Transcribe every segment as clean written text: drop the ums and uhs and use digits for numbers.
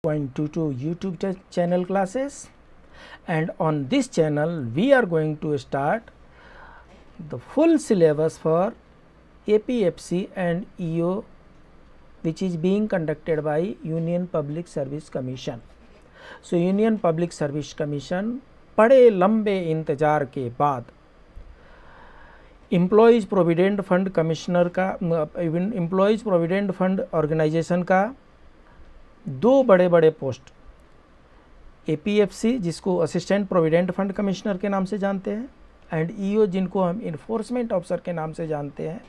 2.22 YouTube channel classes, and on this channel we are going to start the full syllabus for APFC and EO which is being conducted by Union Public Service Commission. So Union Public Service Commission बड़े लंबे इंतज़ार के बाद employees provident fund commissioner का employees provident fund organisation का दो बड़े बड़े पोस्ट APFC जिसको असिस्टेंट प्रोविडेंट फंड कमिश्नर के नाम से जानते हैं एंड EO जिनको हम इन्फोर्समेंट ऑफिसर के नाम से जानते हैं.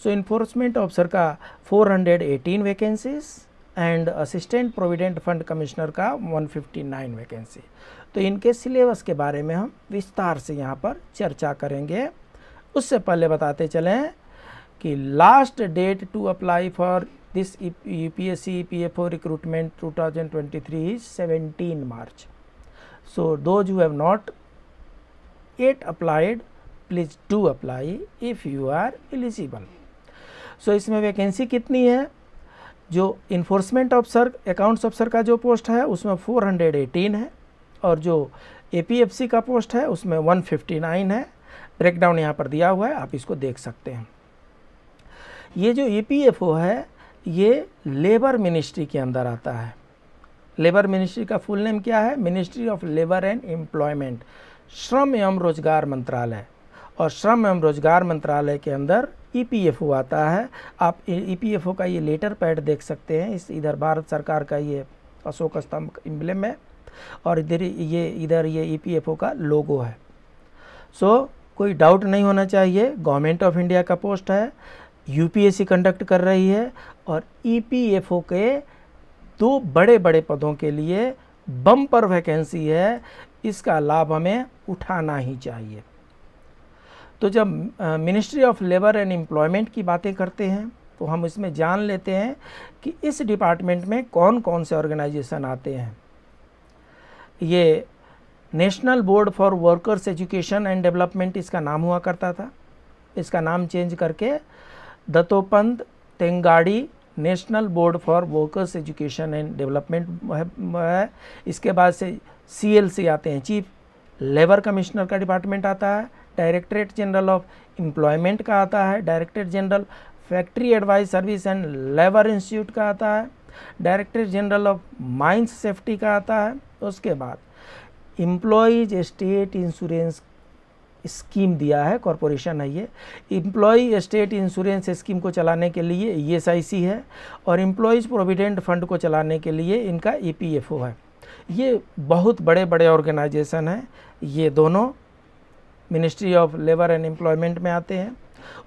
सो इन्फोर्समेंट ऑफिसर का 418 vacancies and assistant provident fund commissioner का 159 वैकेंसी. तो इनके सिलेबस के बारे में हम विस्तार से यहाँ पर चर्चा करेंगे. उससे पहले बताते चलें कि last date to apply for this UPSC EPFO recruitment 2023 is 17 March. So those who have not yet applied, please do apply if you are eligible. So इसमें वैकेंसी कितनी है? जो इन्फोर्समेंट ऑफिसर अकाउंट्स ऑफिसर का जो post है उसमें 418 है और जो APFC का पोस्ट है उसमें 159 है. ब्रेकडाउन यहाँ पर दिया हुआ है, आप इसको देख सकते हैं. ये जो EPFO है ये लेबर मिनिस्ट्री के अंदर आता है. लेबर मिनिस्ट्री का फुल नेम क्या है? Ministry of labour and employment, श्रम एवं रोजगार मंत्रालय. और श्रम एवं रोजगार मंत्रालय के अंदर EPFO आता है. आप EPFO का ये लेटर पैड देख सकते हैं. इस इधर भारत सरकार का ये अशोक स्तंभ एम्ब्लेम है और इधर ये EPFO का लोगो है. सो कोई डाउट नहीं होना चाहिए, गवर्नमेंट ऑफ इंडिया का पोस्ट है, UPSC कंडक्ट कर रही है और EPFO के दो बड़े बड़े पदों के लिए बम्पर वैकेंसी है. इसका लाभ हमें उठाना ही चाहिए. तो जब ministry of labour and employment की बातें करते हैं तो हम इसमें जान लेते हैं कि इस डिपार्टमेंट में कौन कौन से ऑर्गेनाइजेशन आते हैं. ये national board for workers education and development इसका नाम हुआ करता था. इसका नाम चेंज करके Dattopant Thengadi national board for workers education and development है. इसके बाद से CLC आते हैं, चीफ लेबर कमिश्नर का डिपार्टमेंट आता है. डायरेक्टरेट जनरल ऑफ एम्प्लॉयमेंट का आता है. Directorate general factory advice service and labour institute का आता है. Directorate general of mines safety का आता है. उसके बाद एम्प्लॉयज स्टेट इंश्योरेंस स्कीम दिया है, कॉरपोरेशन है ये. एम्प्लॉय स्टेट इंश्योरेंस स्कीम को चलाने के लिए ESIC है और एम्प्लॉयज़ प्रोविडेंट फंड को चलाने के लिए इनका EPFO है. ये बहुत बड़े बड़े ऑर्गेनाइजेशन हैं. ये दोनों ministry of labour and employment में आते हैं.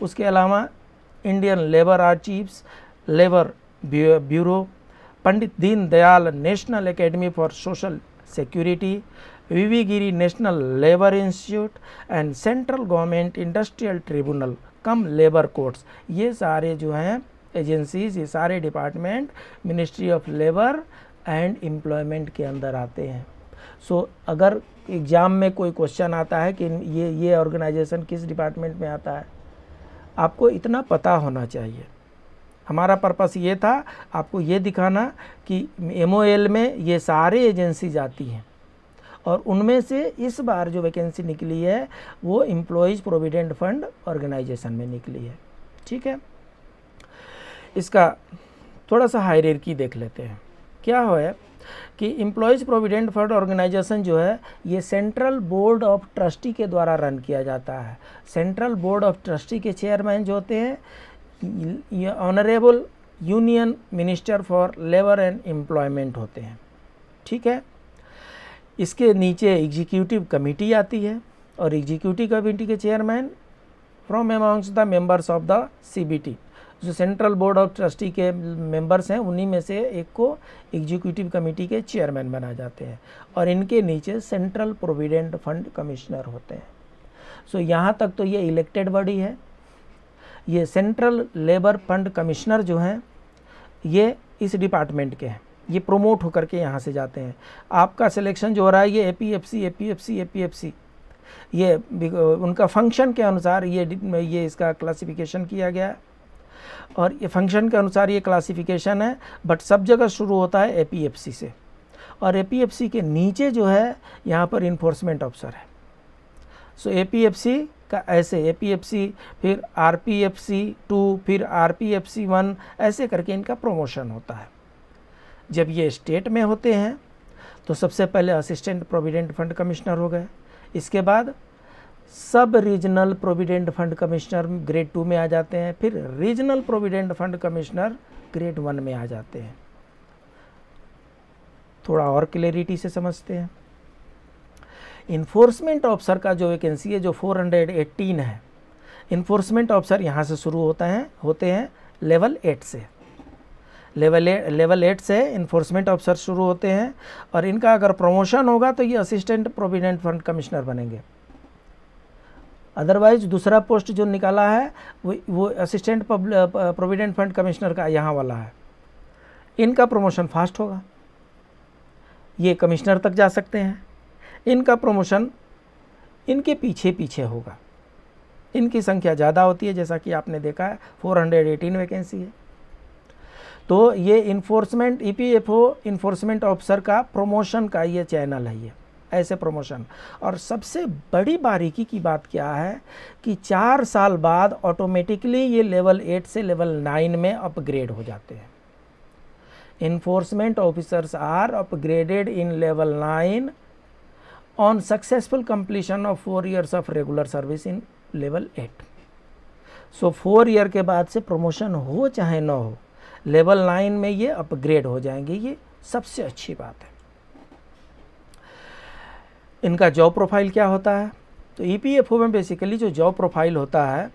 उसके अलावा Indian labour archives, labour bureau, Pandit Deendayal national academy for social security, VV Giri national labour institute and central government industrial tribunal cum labour courts, ये सारे जो हैं एजेंसीज, ये सारे department ministry of labour and employment के अंदर आते हैं. सो अगर एग्ज़ाम में कोई क्वेश्चन आता है कि ये ऑर्गेनाइजेशन किस डिपार्टमेंट में आता है, आपको इतना पता होना चाहिए. हमारा पर्पस ये था आपको ये दिखाना कि MOL में ये सारे एजेंसीज आती हैं और उनमें से इस बार जो वैकेंसी निकली है वो एम्प्लॉयज़ प्रोविडेंट फंड ऑर्गेनाइजेशन में निकली है. ठीक है, इसका थोड़ा सा हायरार्की देख लेते हैं. क्या है कि एम्प्लॉयज़ प्रोविडेंट फंड ऑर्गेनाइजेशन जो है ये सेंट्रल बोर्ड ऑफ ट्रस्टी के द्वारा रन किया जाता है. सेंट्रल बोर्ड ऑफ ट्रस्टी के चेयरमैन जो होते हैं ये honourable union minister for labour and employment होते हैं. ठीक है, इसके नीचे एग्जीक्यूटिव कमेटी आती है और एग्जीक्यूटिव कमेटी के chairman from amongst the members of the CBT, जो सेंट्रल बोर्ड ऑफ ट्रस्टी के मेंबर्स हैं उन्हीं में से एक को एग्जीक्यूटिव कमेटी के चेयरमैन बना जाते हैं. और इनके नीचे सेंट्रल प्रोविडेंट फंड कमिश्नर होते हैं. सो यहाँ तक तो ये इलेक्टेड बॉडी है. ये सेंट्रल लेबर फंड कमिश्नर जो हैं ये इस डिपार्टमेंट के हैं. ये प्रोमोट होकर के यहाँ से जाते हैं. आपका सिलेक्शन जो हो रहा है ये APFC ये उनका फंक्शन के अनुसार ये इसका क्लासिफिकेशन किया गया है. और ये फंक्शन के अनुसार ये क्लासिफिकेशन है, बट सब जगह शुरू होता है एपीएफसी से। और एपीएफसी के नीचे जो है यहाँ पर इन्फोर्समेंट ऑफिसर है। सो एपीएफसी का ऐसे एपीएफसी, फिर आरपीएफसी 2, फिर आरपीएफसी 1, ऐसे करके इनका प्रमोशन होता है। जब ये स्टेट में होते हैं तो सबसे पहले असिस्टेंट प्रोविडेंट फंड कमिश्नर हो गए, इसके बाद सब regional provident fund commissioner grade 2 में आ जाते हैं, फिर regional provident fund commissioner grade 1 में आ जाते हैं। थोड़ा और क्लैरिटी से समझते हैं। इन्फोर्समेंट ऑफिसर का जो वैकेंसी है जो 418 है, इन्फोर्समेंट ऑफिसर यहाँ से शुरू होते हैं लेवल 8 से। लेवल 8 से इन्फोर्समेंट ऑफिसर शुरू होते हैं, और इनका अगर प्रमोशन होगा तो ये असिस्टेंट प्रोविडेंट फंड कमिश्नर बनेंगे। अदरवाइज दूसरा पोस्ट जो निकाला है वो असिस्टेंट प्रोविडेंट फंड कमिश्नर का यहाँ वाला है, इनका प्रमोशन फास्ट होगा, ये कमिश्नर तक जा सकते हैं। इनका प्रमोशन इनके पीछे पीछे होगा, इनकी संख्या ज़्यादा होती है, जैसा कि आपने देखा है 418 वैकेंसी है। तो ये इन्फोर्समेंट ईपीएफओ इन्फोर्समेंट ऑफिसर का प्रमोशन का ये चैनल है, ये ऐसे प्रमोशन। और सबसे बड़ी बारीकी की बात क्या है कि 4 साल बाद ऑटोमेटिकली ये लेवल 8 से लेवल 9 में अपग्रेड हो जाते हैं। Enforcement officers are upgraded in level 9 on successful completion of 4 years of regular service in level 8। So 4 year के बाद से प्रमोशन हो चाहे ना हो, लेवल 9 में ये अपग्रेड हो जाएंगे, ये सबसे अच्छी बात है। इनका जॉब प्रोफाइल क्या होता है? तो ईपीएफओ में बेसिकली जो जॉब प्रोफाइल होता है,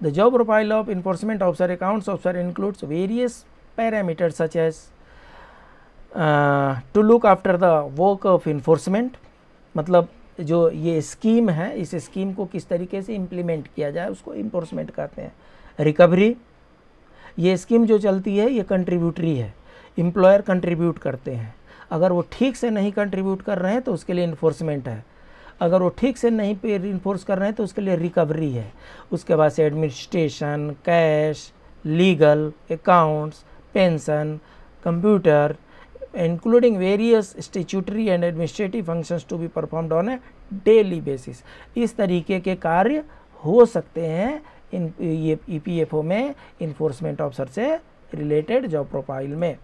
the job profile of enforcement officer accounts officer includes various parameters such as to look after the work of enforcement, मतलब जो ये स्कीम है, इस स्कीम को किस तरीके से इम्प्लीमेंट किया जाए उसको इन्फोर्समेंट कहते हैं। रिकवरी, ये स्कीम जो चलती है ये कंट्रीब्यूटरी है, एम्प्लॉयर कंट्रीब्यूट करते हैं, अगर वो ठीक से नहीं कंट्रीब्यूट कर रहे हैं तो उसके लिए इन्फोर्समेंट है, अगर वो ठीक से नहीं पे इन्फोर्स कर रहे हैं तो उसके लिए रिकवरी है। उसके बाद से administration, cash, legal, accounts, pension, computer, including various statutory and administrative functions to be performed on a daily basis. इस तरीके के कार्य हो सकते हैं ये ईपीएफओ में इन्फोर्समेंट ऑफिसर से रिलेटेड जॉब प्रोफाइल में।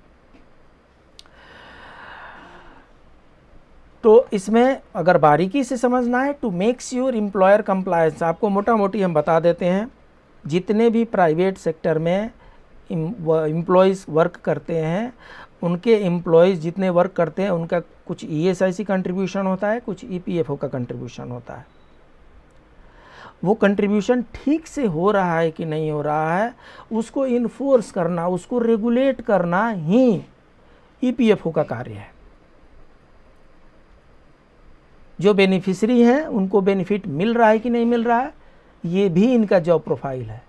तो इसमें अगर बारीकी से समझना है, to make sure employer compliance, आपको मोटा मोटी हम बता देते हैं, जितने भी प्राइवेट सेक्टर में एम्प्लॉयज़ वर्क करते हैं, उनके एम्प्लॉयज़ जितने वर्क करते हैं उनका कुछ ईएसआईसी कंट्रीब्यूशन होता है, कुछ ईपीएफओ का कंट्रीब्यूशन होता है। वो कंट्रीब्यूशन ठीक से हो रहा है कि नहीं हो रहा है उसको इन्फोर्स करना, उसको रेगुलेट करना ही ईपीएफओ का कार्य है। जो बेनिफिशरी हैं उनको बेनिफिट मिल रहा है कि नहीं मिल रहा है, ये भी इनका जॉब प्रोफाइल है।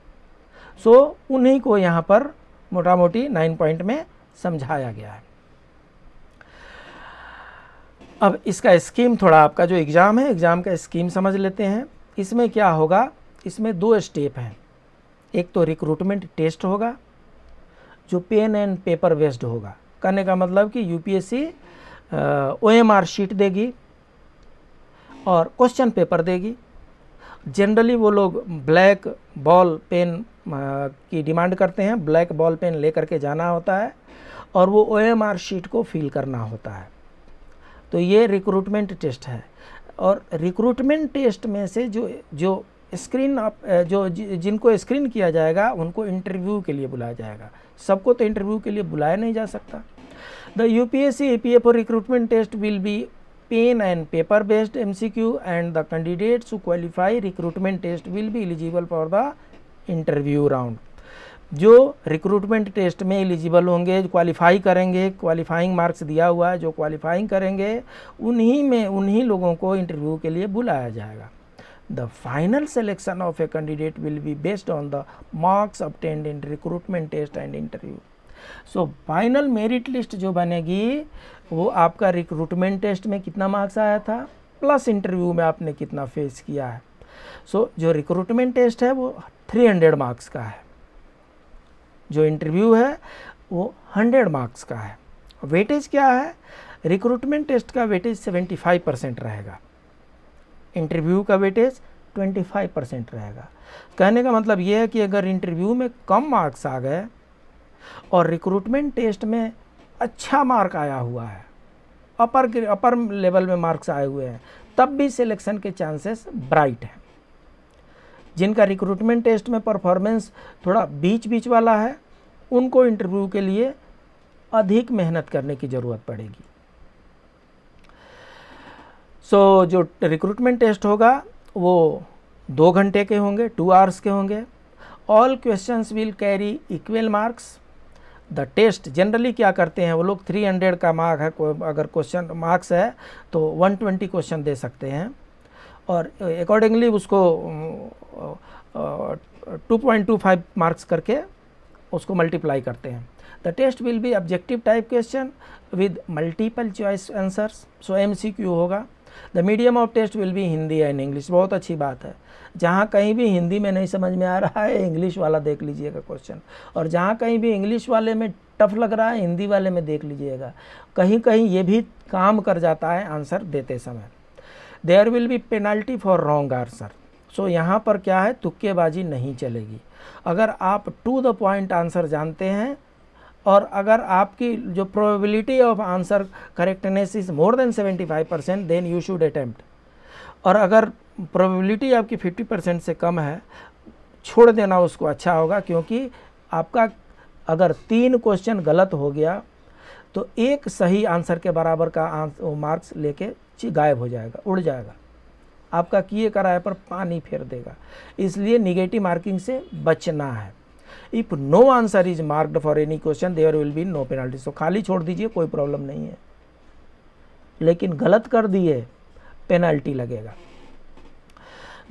सो उन्हीं को यहाँ पर मोटा मोटी 9 पॉइंट में समझाया गया है। अब इसका स्कीम, थोड़ा आपका जो एग्ज़ाम है, एग्ज़ाम का स्कीम समझ लेते हैं। इसमें क्या होगा, इसमें 2 स्टेप हैं। एक तो रिक्रूटमेंट टेस्ट होगा जो पेन एंड पेपर बेस्ड होगा। कहने का मतलब कि यूपीएससी ओएमआर शीट देगी और क्वेश्चन पेपर देगी। जनरली वो लोग ब्लैक बॉल पेन की डिमांड करते हैं, ब्लैक बॉल पेन लेकर के जाना होता है और वो ओएमआर शीट को फिल करना होता है। तो ये रिक्रूटमेंट टेस्ट है। और रिक्रूटमेंट टेस्ट में से जो स्क्रीन जो जिनको स्क्रीन किया जाएगा उनको इंटरव्यू के लिए बुलाया जाएगा। सबको तो इंटरव्यू के लिए बुलाया नहीं जा सकता। The UPSC EPFO recruitment test will be pen and paper based MCQ and the candidates who qualify recruitment test will be eligible for the interview round। जो रिक्रूटमेंट टेस्ट में एलिजिबल होंगे, क्वालिफाई करेंगे, क्वालिफाइंग मार्क्स दिया हुआ है, जो qualifying करेंगे उन्हीं लोगों को इंटरव्यू के लिए बुलाया जाएगा। The final selection of a candidate will be based on the marks obtained in recruitment test and interview. So final merit list जो बनेगी वो आपका रिक्रूटमेंट टेस्ट में कितना मार्क्स आया था प्लस इंटरव्यू में आपने कितना फेस किया है। सो जो रिक्रूटमेंट टेस्ट है वो 300 मार्क्स का है जो इंटरव्यू है वो 100 मार्क्स का है। वेटेज क्या है? रिक्रूटमेंट टेस्ट का वेटेज 75% रहेगा, इंटरव्यू का वेटेज 25% रहेगा। कहने का मतलब ये है कि अगर इंटरव्यू में कम मार्क्स आ गए और रिक्रूटमेंट टेस्ट में अच्छा मार्क आया हुआ है, अपर लेवल में मार्क्स आए हुए हैं, तब भी सिलेक्शन के चांसेस ब्राइट हैं। जिनका रिक्रूटमेंट टेस्ट में परफॉर्मेंस थोड़ा बीच बीच वाला है, उनको इंटरव्यू के लिए अधिक मेहनत करने की ज़रूरत पड़ेगी। जो रिक्रूटमेंट टेस्ट होगा वो 2 घंटे के होंगे, 2 आवर्स के होंगे। All questions will carry equal marks. The test generally क्या करते हैं वो लोग, 300 का मार्क है, अगर क्वेश्चन मार्क्स है तो 120 क्वेश्चन दे सकते हैं और अकॉर्डिंगली उसको 2.25 मार्क्स करके उसको मल्टीप्लाई करते हैं। The test will be objective type question with multiple choice answers, so MCQ होगा। The medium of test will be Hindi and English. बहुत अच्छी बात है, जहाँ कहीं भी हिंदी में नहीं समझ में आ रहा है इंग्लिश वाला देख लीजिएगा क्वेश्चन, और जहाँ कहीं भी इंग्लिश वाले में टफ लग रहा है हिंदी वाले में देख लीजिएगा। कहीं कहीं ये भी काम कर जाता है आंसर देते समय। There will be penalty for wrong answer. So यहाँ पर क्या है, तुक्केबाजी नहीं चलेगी। अगर आप टू द पॉइंट आंसर जानते हैं और अगर आपकी जो probability of answer correctness is more than 75%, then you should attempt. और अगर प्रोबेबिलिटी आपकी 50% से कम है, छोड़ देना उसको अच्छा होगा, क्योंकि आपका अगर 3 क्वेश्चन गलत हो गया तो एक सही आंसर के बराबर का मार्क्स लेके गायब हो जाएगा, उड़ जाएगा, आपका किए कराए पर पानी फेर देगा। इसलिए निगेटिव मार्किंग से बचना है। If no answer is marked for any question there will be no penalty. So खाली छोड़ दीजिए, कोई प्रॉब्लम नहीं है, लेकिन गलत कर दिए पेनल्टी लगेगा।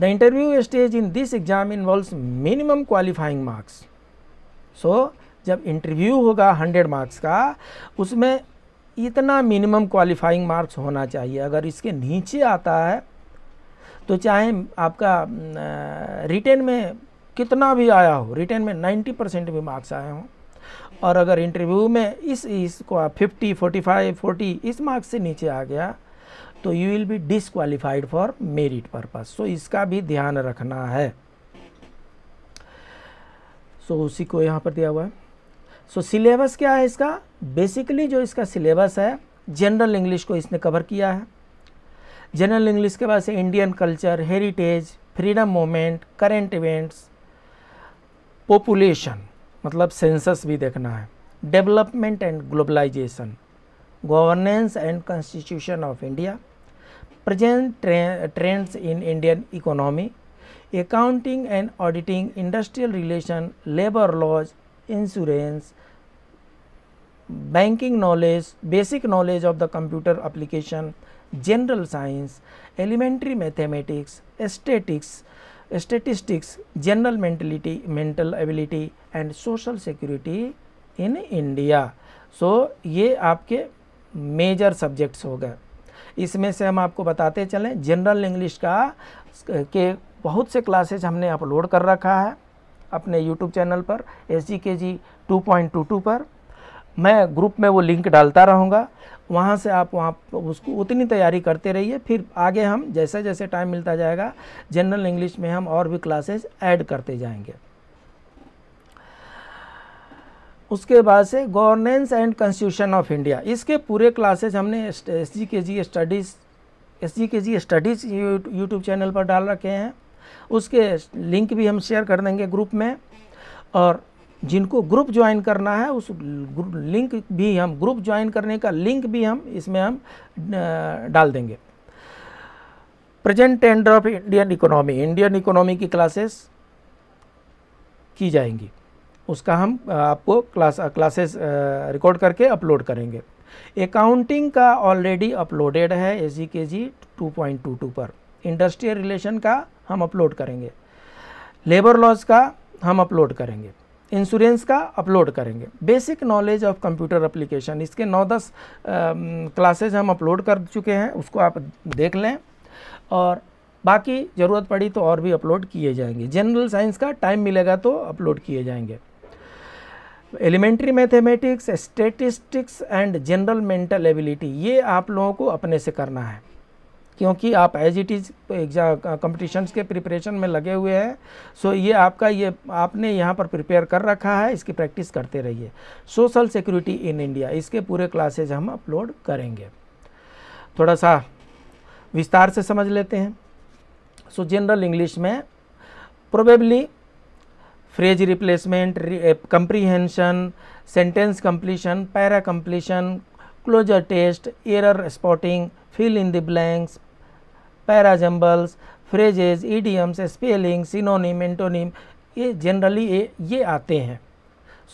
The interview stage in this exam involves minimum qualifying marks. So जब इंटरव्यू होगा 100 मार्क्स का, उसमें इतना मिनिमम क्वालिफाइंग मार्क्स होना चाहिए। अगर इसके नीचे आता है तो चाहे आपका रिटेन में कितना भी आया हो, रिटेन में 90% भी मार्क्स आए हों, और अगर इंटरव्यू में इसको 50, 45, 40 इस मार्क्स से नीचे आ गया तो you will be disqualified for merit purpose. So इसका भी ध्यान रखना है। सो उसी को यहाँ पर दिया हुआ है। सो सिलेबस क्या है इसका? बेसिकली जो इसका सिलेबस है, जनरल इंग्लिश को इसने कवर किया है। जनरल इंग्लिश के बाद से Indian culture, heritage, freedom movement, current events, population मतलब सेंसस भी देखना है, development and globalisation, governance and constitution of India, present trends in Indian economy, accounting and auditing, industrial relation, labour laws, insurance, banking knowledge, basic knowledge of the computer application, general science, elementary mathematics, statistics, general mental ability and social security in India. So ये आपके major subjects हो गए। इसमें से हम आपको बताते चलें, जनरल इंग्लिश का के बहुत से क्लासेज हमने अपलोड कर रखा है अपने यूट्यूब चैनल पर SGKG 2.22 पर। मैं ग्रुप में वो लिंक डालता रहूँगा, वहाँ से आप वहाँ उसको उतनी तैयारी करते रहिए। फिर आगे हम जैसे जैसे टाइम मिलता जाएगा जनरल इंग्लिश में हम और भी क्लासेस ऐड करते जाएंगे। उसके बाद से governance and constitution of India, इसके पूरे क्लासेस हमने SGKG स्टडीज़ यूट्यूब चैनल पर डाल रखे हैं। उसके लिंक भी हम शेयर कर देंगे ग्रुप में, और जिनको ग्रुप ज्वाइन करना है उस लिंक भी हम, ग्रुप ज्वाइन करने का लिंक भी हम इसमें हम डाल देंगे। Present trend of Indian economy, Indian economy की क्लासेस की जाएंगी, उसका हम आपको क्लासेस रिकॉर्ड करके अपलोड करेंगे। अकाउंटिंग का ऑलरेडी अपलोडेड है SGKG 2.22 पर। इंडस्ट्रियल रिलेशन का हम अपलोड करेंगे, लेबर लॉज का हम अपलोड करेंगे, इंश्योरेंस का अपलोड करेंगे, basic knowledge of computer application, इसके 9-10 क्लासेज हम अपलोड कर चुके हैं, उसको आप देख लें, और बाकी ज़रूरत पड़ी तो और भी अपलोड किए जाएंगे। जनरल साइंस का टाइम मिलेगा तो अपलोड किए जाएंगे। Elementary mathematics, statistics and general mental ability, ये आप लोगों को अपने से करना है, क्योंकि आप एज इट इज़ कंपटीशंस के प्रिपरेशन में लगे हुए हैं। सो ये आपका, ये आपने यहाँ पर प्रिपेयर कर रखा है, इसकी प्रैक्टिस करते रहिए। सोशल सिक्योरिटी इन इंडिया, इसके पूरे क्लासेज हम अपलोड करेंगे। थोड़ा सा विस्तार से समझ लेते हैं। सो जनरल इंग्लिश में probably phrase replacement, comprehension, sentence completion, para completion, cloze test, error spotting, fill in the blanks, para jumbles, phrases, idioms, spelling, synonym, antonym, ये जनरली ये आते हैं।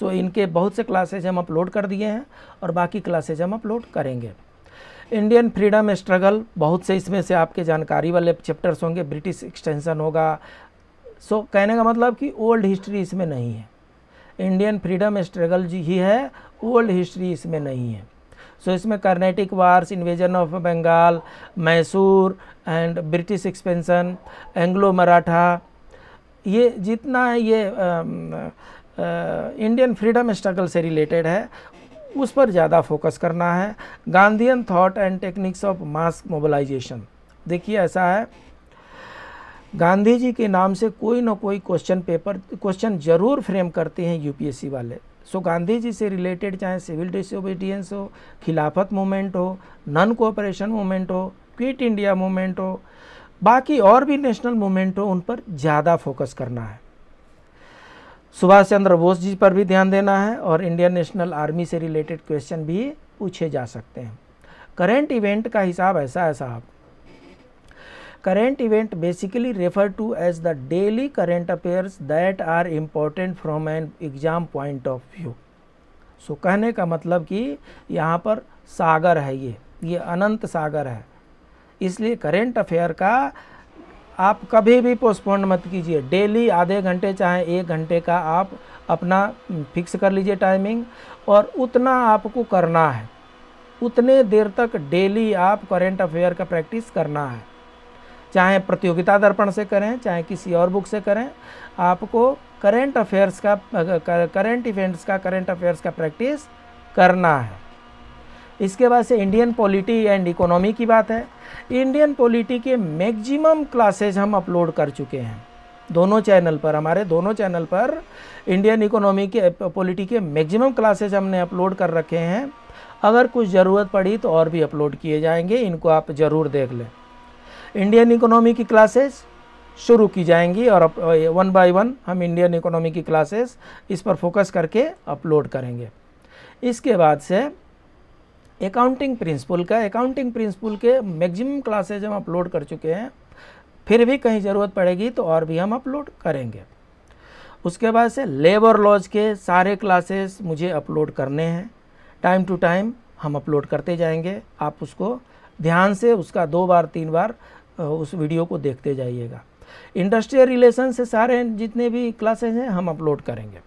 सो इनके बहुत से क्लासेज हम अपलोड कर दिए हैं और बाकी क्लासेज हम अपलोड करेंगे। इंडियन फ्रीडम स्ट्रगल, बहुत से इसमें से आपके जानकारी वाले चैप्टर्स होंगे, ब्रिटिश एक्सटेंशन होगा। सो कहने का मतलब कि ओल्ड हिस्ट्री इसमें नहीं है, इंडियन फ्रीडम स्ट्रगल जी ही है, ओल्ड हिस्ट्री इसमें नहीं है। सो इसमें Carnatic wars, invasion of Bengal, Mysore and British expansion, Anglo Maratha, ये जितना ये इंडियन फ्रीडम स्ट्रगल से रिलेटेड है उस पर ज़्यादा फोकस करना है। Gandhian thought and techniques of mass mobilisation, देखिए ऐसा है, गांधी जी के नाम से कोई ना कोई क्वेश्चन जरूर फ्रेम करते हैं यूपीएससी वाले। सो गांधी जी से रिलेटेड चाहे सिविल डिसोबीडियंस हो, खिलाफत मूवमेंट हो, नॉन कोऑपरेशन मूवमेंट हो, क्विट इंडिया मूवमेंट हो, बाकी और भी नेशनल मूवमेंट हो, उन पर ज़्यादा फोकस करना है। सुभाष चंद्र बोस जी पर भी ध्यान देना है और इंडियन नेशनल आर्मी से रिलेटेड क्वेश्चन भी पूछे जा सकते हैं। करेंट इवेंट का हिसाब ऐसा है साहब, current event basically refer to as the daily current affairs that are important from an exam point of view. So कहने का मतलब कि यहाँ पर सागर है, ये अनंत सागर है, इसलिए करेंट अफेयर का आप कभी भी पोस्टपोन मत कीजिए। डेली आधे घंटे चाहे 1 घंटे का आप अपना फिक्स कर लीजिए टाइमिंग, और उतना आपको करना है, उतने देर तक डेली आप करेंट अफेयर का प्रैक्टिस करना है। चाहे प्रतियोगिता दर्पण से करें, चाहे किसी और बुक से करें, आपको करेंट अफेयर्स का, करंट इवेंट्स का, करंट अफेयर्स का प्रैक्टिस करना है। इसके बाद से इंडियन पॉलिटी एंड इकोनॉमी की बात है। इंडियन पॉलिटी के मैक्सिमम क्लासेज हम अपलोड कर चुके हैं दोनों चैनल पर, हमारे दोनों चैनल पर इंडियन इकोनॉमी के पॉलिटी के मैक्सिमम क्लासेज हमने अपलोड कर रखे हैं। अगर कुछ ज़रूरत पड़ी तो और भी अपलोड किए जाएंगे, इनको आप ज़रूर देख लें। इंडियन इकोनॉमी की क्लासेस शुरू की जाएंगी और 1 बाय 1 हम इंडियन इकोनॉमी की क्लासेस इस पर फोकस करके अपलोड करेंगे। इसके बाद से अकाउंटिंग प्रिंसिपल के मैक्सिमम क्लासेज हम अपलोड कर चुके हैं, फिर भी कहीं ज़रूरत पड़ेगी तो और भी हम अपलोड करेंगे। उसके बाद से लेबर लॉज के सारे क्लासेस मुझे अपलोड करने हैं, टाइम टू टाइम हम अपलोड करते जाएंगे। आप उसको ध्यान से उसका 2 बार 3 बार उस वीडियो को देखते जाइएगा। इंडस्ट्रियल रिलेशन से सारे जितने भी क्लासेस हैं हम अपलोड करेंगे।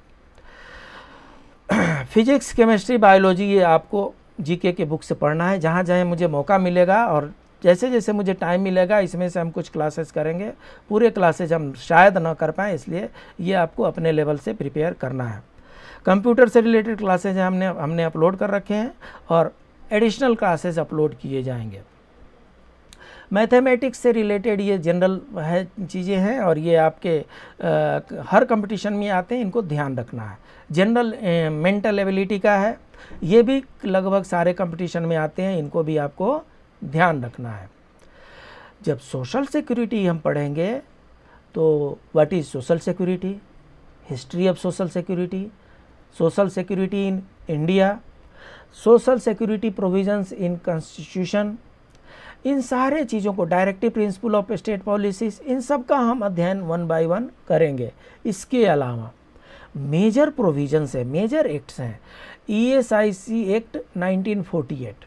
फिजिक्स, केमिस्ट्री, बायोलॉजी, ये आपको जीके के बुक से पढ़ना है, जहाँ जहाँ मुझे मौका मिलेगा और जैसे जैसे मुझे टाइम मिलेगा इसमें से हम कुछ क्लासेस करेंगे। पूरे क्लासेज हम शायद ना कर पाएँ, इसलिए ये आपको अपने लेवल से प्रिपेयर करना है। कंप्यूटर से रिलेटेड क्लासेज हमने अपलोड कर रखे हैं और एडिशनल क्लासेस अपलोड किए जाएंगे। मैथमेटिक्स से रिलेटेड ये जनरल है चीज़ें हैं और ये आपके हर कंपटीशन में आते हैं, इनको ध्यान रखना है। जनरल मेंटल एबिलिटी का है, ये भी लगभग सारे कंपटीशन में आते हैं, इनको भी आपको ध्यान रखना है। जब सोशल सिक्योरिटी हम पढ़ेंगे तो what is social security, history of social security in India, social security provisions in constitution, इन सारे चीज़ों को, directive principle of state policies, इन सब का हम अध्ययन 1 बाय 1 करेंगे। इसके अलावा मेजर प्रोविजंस है, मेजर एक्ट्स हैं। ESIC एक्ट 1948,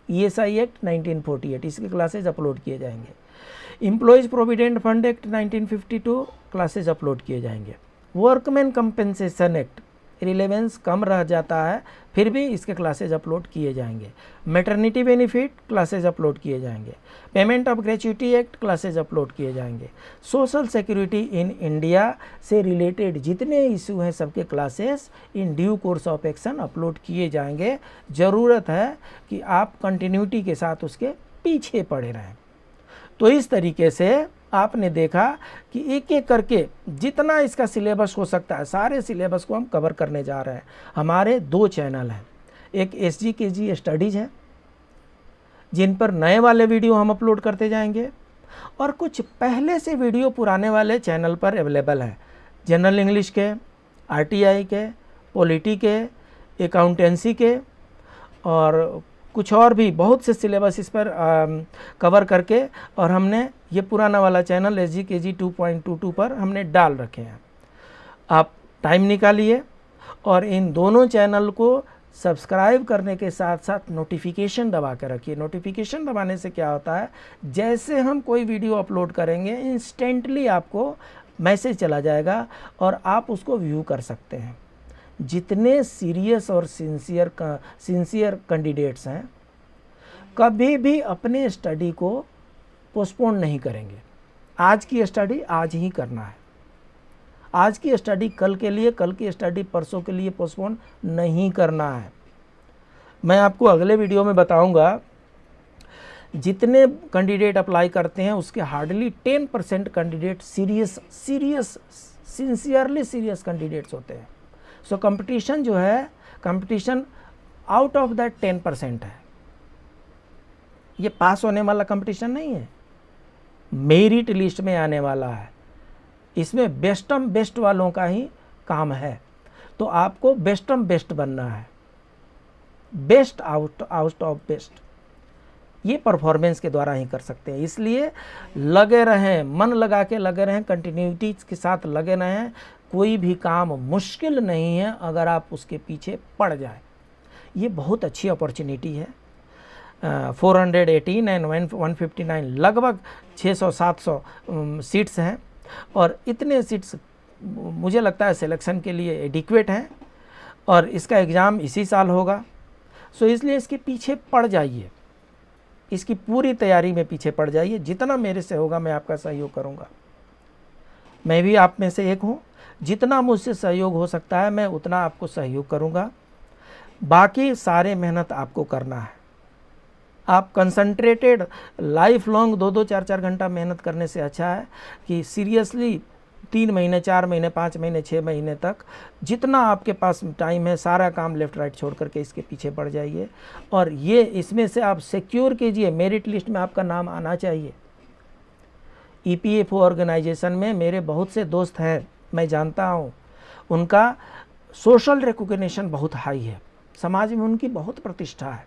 ESI एक्ट 1948, इसके क्लासेज अपलोड किए जाएंगे। Employees provident fund act 1952 classes upload किए जाएंगे। वर्कमैन कंपेंसेशन एक्ट रिलेवेंस कम रह जाता है, फिर भी इसके क्लासेज अपलोड किए जाएंगे। मैटरनिटी बेनिफिट क्लासेज अपलोड किए जाएंगे। Payment of gratuity act classes upload किए जाएंगे। सोशल सिक्योरिटी इन इंडिया से रिलेटेड जितने इशू हैं सबके classes in due course of action upload किए जाएंगे। ज़रूरत है कि आप कंटिन्यूटी के साथ उसके पीछे पड़े रहें। तो इस तरीके से आपने देखा कि एक एक करके जितना इसका सिलेबस हो सकता है सारे सिलेबस को हम कवर करने जा रहे हैं। हमारे 2 चैनल हैं, एक SGKG स्टडीज़ है जिन पर नए वाले वीडियो हम अपलोड करते जाएंगे, और कुछ पहले से वीडियो पुराने वाले चैनल पर अवेलेबल हैं, जनरल इंग्लिश के, RTI के, पॉलिटी के, अकाउंटेंसी के, और कुछ और भी बहुत से सिलेबस इस पर कवर करके, और हमने ये पुराना वाला चैनल SGKG 2.22 पर हमने डाल रखे हैं। आप टाइम निकालिए और इन दोनों चैनल को सब्सक्राइब करने के साथ साथ नोटिफिकेशन दबा कर रखिए। नोटिफिकेशन दबाने से क्या होता है, जैसे हम कोई वीडियो अपलोड करेंगे इंस्टेंटली आपको मैसेज चला जाएगा और आप उसको व्यू कर सकते हैं। जितने सीरियस और सिंसियर कैंडिडेट्स हैं कभी भी अपने स्टडी को पोस्टपोन नहीं करेंगे। आज की स्टडी आज ही करना है, आज की स्टडी कल के लिए, कल की स्टडी परसों के लिए पोस्टपोन नहीं करना है। मैं आपको अगले वीडियो में बताऊंगा जितने कैंडिडेट अप्लाई करते हैं उसके hardly 10% candidate sincerely serious candidates होते हैं। सो कंपटीशन जो है, कंपटीशन आउट ऑफ दैट 10% है। ये पास होने वाला कंपटीशन नहीं है, मेरिट लिस्ट में आने वाला है। इसमें बेस्टम बेस्ट वालों का ही काम है। तो आपको बेस्टम बेस्ट बनना है, बेस्ट आउट ऑफ बेस्ट। ये परफॉर्मेंस के द्वारा ही कर सकते हैं। इसलिए लगे रहें, मन लगा के लगे रहें, कंटिन्यूटी के साथ लगे रहें। कोई भी काम मुश्किल नहीं है अगर आप उसके पीछे पड़ जाए। ये बहुत अच्छी अपॉर्चुनिटी है। 418 एंड 159 लगभग 600-700 सीट्स हैं, और इतने सीट्स मुझे लगता है सिलेक्शन के लिए एडिक्वेट हैं, और इसका एग्ज़ाम इसी साल होगा। सो इसलिए इसके पीछे पड़ जाइए, इसकी पूरी तैयारी में पीछे पड़ जाइए। जितना मेरे से होगा मैं आपका सहयोग करूंगा। मैं भी आप में से एक हूं, जितना मुझसे सहयोग हो सकता है मैं उतना आपको सहयोग करूंगा। बाकी सारे मेहनत आपको करना है। आप कंसंट्रेटेड लाइफ लॉन्ग 2-2, 4-4 घंटा मेहनत करने से अच्छा है कि सीरियसली 3 महीने, 4 महीने, 5 महीने, 6 महीने तक जितना आपके पास टाइम है सारा काम लेफ़्ट राइट छोड़ करके इसके पीछे पड़ जाइए, और ये इसमें से आप सिक्योर कीजिए। मेरिट लिस्ट में आपका नाम आना चाहिए। EPFO ऑर्गेनाइजेशन में मेरे बहुत से दोस्त हैं, मैं जानता हूँ, उनका सोशल रिकॉग्निशन बहुत हाई है, समाज में उनकी बहुत प्रतिष्ठा है,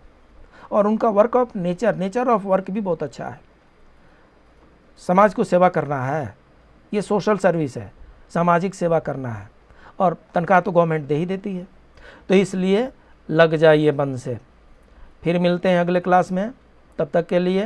और उनका work of nature of work भी बहुत अच्छा है। समाज को सेवा करना है, ये सोशल सर्विस है, सामाजिक सेवा करना है, और तनख्वाह तो गवर्नमेंट दे ही देती है। तो इसलिए लग जाइए मन से। फिर मिलते हैं अगले क्लास में, तब तक के लिए